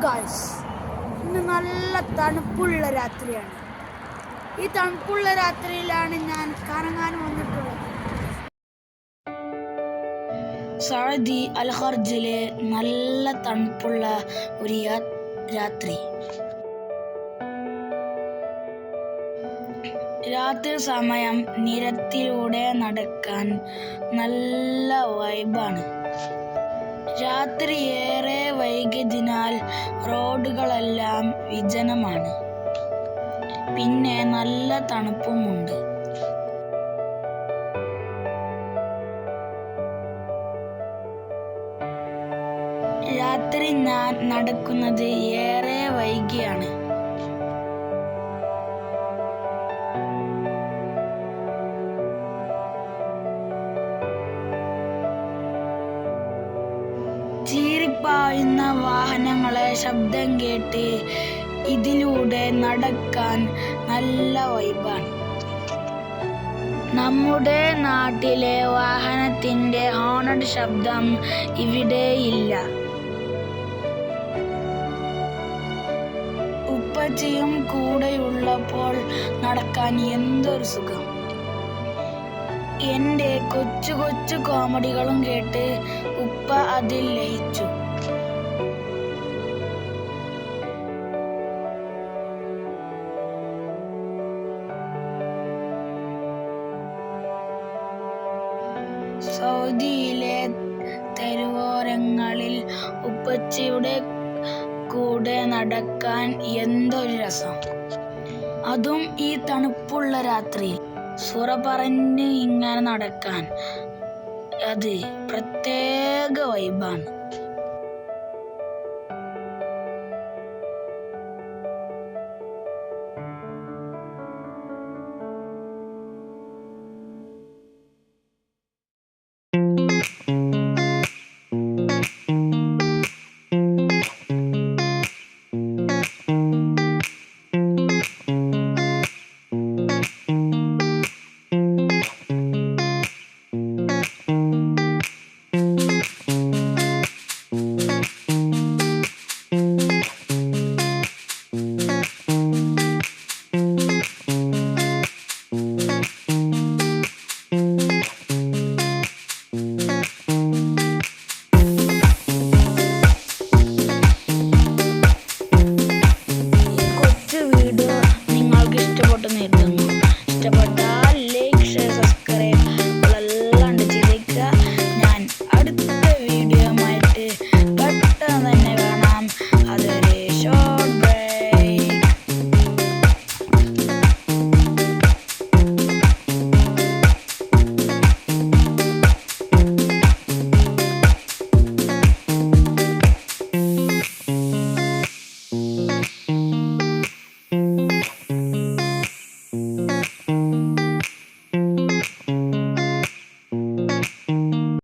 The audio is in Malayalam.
ഗായ്സ്, ഇന്ന് നല്ല തണുപ്പുള്ള രാത്രിയാണ്. ഈ തണുപ്പുള്ള രാത്രിയിലാണ് ഞാൻ കറങ്ങാൻ വന്നിട്ടുള്ളത്. സഅദി അൽ ഖർജിലെ നല്ല തണുപ്പുള്ള ഒരു രാത്രി. രാത്രി സമയം നിരത്തിലൂടെ നടക്കാൻ നല്ല വൈബാണ്. രാത്രി ഏറെ വൈകിയതിനാൽ റോഡുകളെല്ലാം വിജനമാണ്. പിന്നെ നല്ല തണുപ്പുമുണ്ട്. രാത്രി ഞാൻ നടക്കുന്നത് ഏറെ വൈകിയാണ്. ചീറിപ്പായുന്ന വാഹനങ്ങളെ ശബ്ദം കേട്ട് ഇതിലൂടെ നടക്കാൻ നല്ല വൈബാണ്. നമ്മുടെ നാട്ടിലെ വാഹനത്തിൻ്റെ ഹോണഡ് ശബ്ദം ഇവിടെയില്ല. ഉപ്പച്ചിയും കൂടെയുള്ളപ്പോൾ നടക്കാൻ എന്തൊരു സുഖം. എൻ്റെ കൊച്ചു കൊച്ചു കോമഡികളും കേട്ട് ഉപ്പ അതിൽ ലയിച്ചു. സൗദിയിലെ തെരുവോരങ്ങളിൽ ഉപ്പച്ചിയുടെ കൂടെ നടക്കാൻ എന്തൊരു രസം. അതും ഈ തണുപ്പുള്ള രാത്രിയിൽ സുറ പറഞ്ഞ് ഇങ്ങനെ നടക്കാൻ അത് പ്രത്യേക വൈബാണ്.